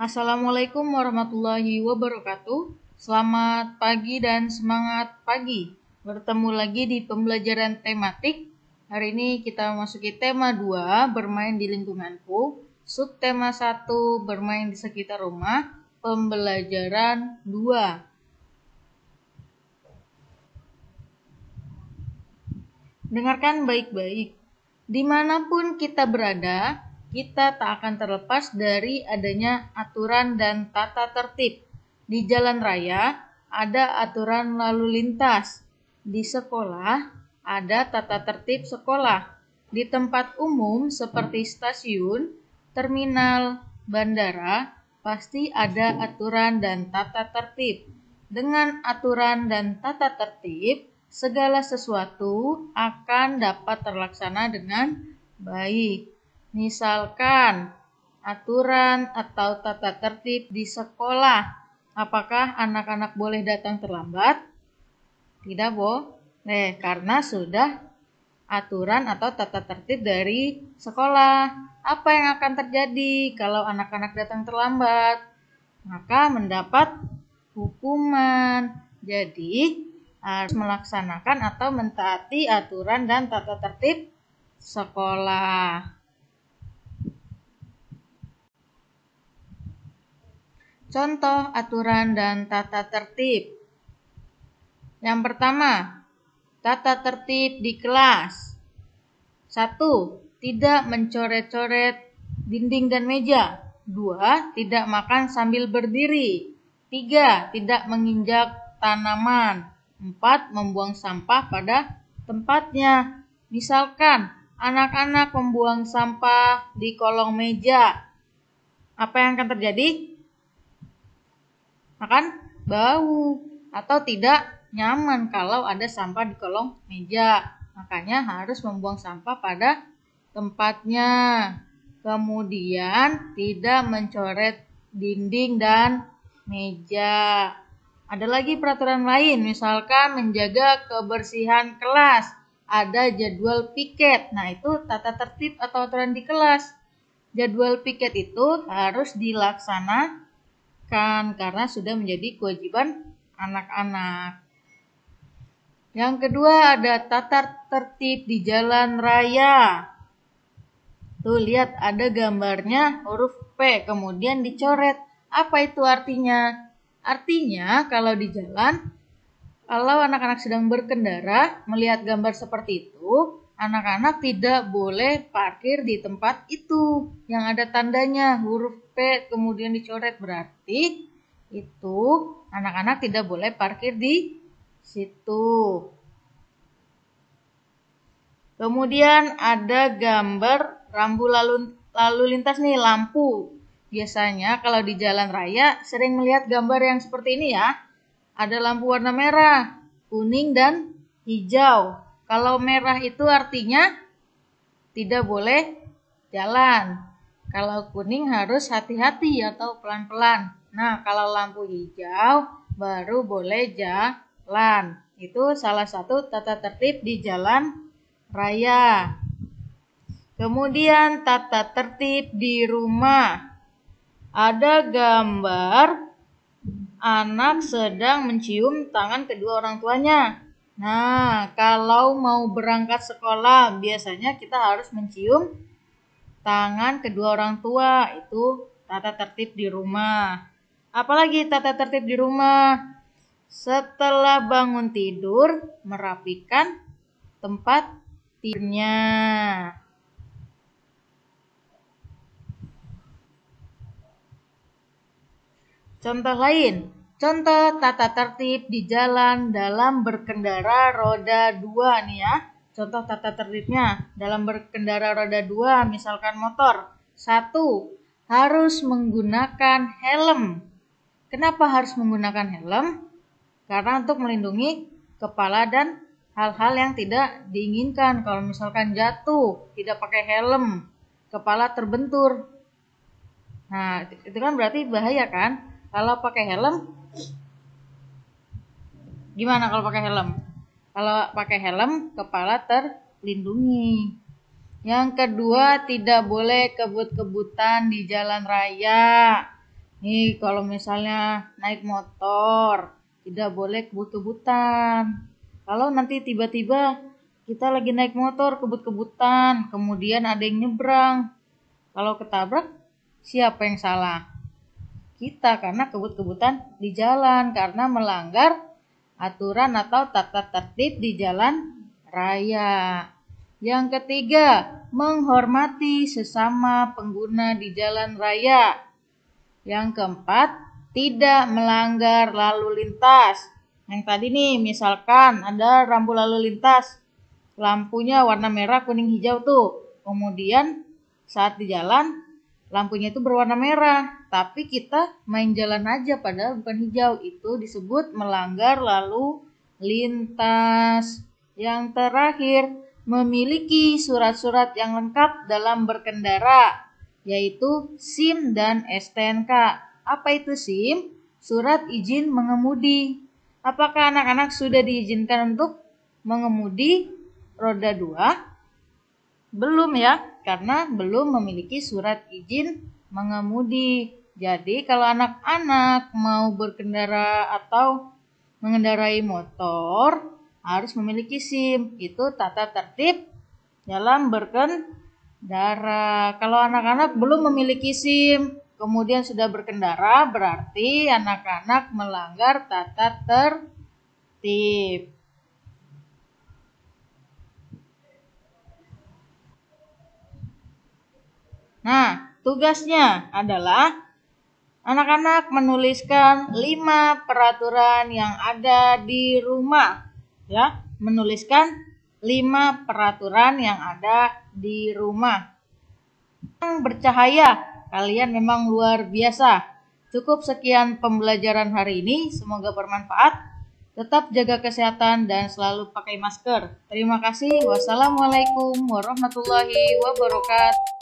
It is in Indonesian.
Assalamualaikum warahmatullahi wabarakatuh. Selamat pagi dan semangat pagi. Bertemu lagi di pembelajaran tematik. Hari ini kita memasuki tema 2, bermain di lingkunganku. Subtema 1, bermain di sekitar rumah. Pembelajaran 2. Dengarkan baik-baik. Dimanapun kita berada, kita tak akan terlepas dari adanya aturan dan tata tertib. Di jalan raya ada aturan lalu lintas. Di sekolah ada tata tertib sekolah. Di tempat umum seperti stasiun, terminal, bandara, pasti ada aturan dan tata tertib. Dengan aturan dan tata tertib, segala sesuatu akan dapat terlaksana dengan baik. Misalkan aturan atau tata tertib di sekolah. Apakah anak-anak boleh datang terlambat? Tidak boleh, karena sudah aturan atau tata tertib dari sekolah. Apa yang akan terjadi kalau anak-anak datang terlambat? Maka mendapat hukuman. Jadi harus melaksanakan atau mentaati aturan dan tata tertib sekolah. Contoh aturan dan tata tertib. Yang pertama, tata tertib di kelas. 1. Tidak mencoret-coret dinding dan meja. 2. Tidak makan sambil berdiri. 3. Tidak menginjak tanaman. 4. Membuang sampah pada tempatnya. Misalkan, anak-anak membuang sampah di kolong meja. Apa yang akan terjadi? Akan bau atau tidak nyaman kalau ada sampah di kolong meja. Makanya harus membuang sampah pada tempatnya. Kemudian tidak mencoret dinding dan meja. Ada lagi peraturan lain, misalkan menjaga kebersihan kelas. Ada jadwal piket. Nah, itu tata tertib atau aturan di kelas. Jadwal piket itu harus dilaksanakan karena sudah menjadi kewajiban anak-anak. Yang kedua ada tata tertib di jalan raya. Tuh lihat ada gambarnya huruf P kemudian dicoret. Apa itu artinya? Artinya kalau di jalan, kalau anak-anak sedang berkendara melihat gambar seperti itu, anak-anak tidak boleh parkir di tempat itu yang ada tandanya huruf P kemudian dicoret, berarti itu anak-anak tidak boleh parkir di situ. Kemudian ada gambar rambu lalu lintas nih, lampu. Biasanya kalau di jalan raya sering melihat gambar yang seperti ini ya. Ada lampu warna merah, kuning dan hijau. Kalau merah itu artinya tidak boleh jalan. Kalau kuning harus hati-hati atau pelan-pelan. Nah, kalau lampu hijau baru boleh jalan. Itu salah satu tata tertib di jalan raya. Kemudian tata tertib di rumah. Ada gambar anak sedang mencium tangan kedua orang tuanya. Nah, kalau mau berangkat sekolah, biasanya kita harus mencium tangan kedua orang tua. Itu tata tertib di rumah. Apalagi tata tertib di rumah? Setelah bangun tidur, merapikan tempat tidurnya. Contoh lain, contoh tata tertib di jalan dalam berkendara roda 2 nih ya. Contoh tata tertibnya dalam berkendara roda 2, misalkan motor. 1. Harus menggunakan helm. Kenapa harus menggunakan helm? Karena untuk melindungi kepala dan hal-hal yang tidak diinginkan. Kalau misalkan jatuh, tidak pakai helm, kepala terbentur. Nah, itu kan berarti bahaya kan? Kalau pakai helm, gimana kalau pakai helm? Kalau pakai helm, kepala terlindungi. Yang kedua, tidak boleh kebut-kebutan di jalan raya. Nih, kalau misalnya naik motor, tidak boleh kebut-kebutan. Kalau nanti tiba-tiba kita lagi naik motor kebut-kebutan, kemudian ada yang nyebrang. Kalau ketabrak, siapa yang salah? Kita, karena kebut-kebutan di jalan, karena melanggar aturan atau tata tertib di jalan raya. Yang ketiga, menghormati sesama pengguna di jalan raya. Yang keempat, tidak melanggar lalu lintas. Yang tadi nih, misalkan ada rambu lalu lintas, lampunya warna merah, kuning, hijau tuh. Kemudian saat di jalan, lampunya itu berwarna merah, tapi kita main jalan aja padahal bukan hijau. Itu disebut melanggar lalu lintas. Yang terakhir, memiliki surat-surat yang lengkap dalam berkendara, yaitu SIM dan STNK. Apa itu SIM? Surat izin mengemudi. Apakah anak-anak sudah diizinkan untuk mengemudi roda 2? Belum ya, karena belum memiliki surat izin mengemudi. Jadi kalau anak-anak mau berkendara atau mengendarai motor harus memiliki SIM. Itu tata tertib dalam berkendara. Kalau anak-anak belum memiliki SIM, kemudian sudah berkendara, berarti anak-anak melanggar tata tertib. Nah, tugasnya adalah anak-anak menuliskan 5 peraturan yang ada di rumah. Ya, menuliskan 5 peraturan yang ada di rumah. Yang bercahaya, kalian memang luar biasa. Cukup sekian pembelajaran hari ini, semoga bermanfaat. Tetap jaga kesehatan dan selalu pakai masker. Terima kasih. Wassalamualaikum warahmatullahi wabarakatuh.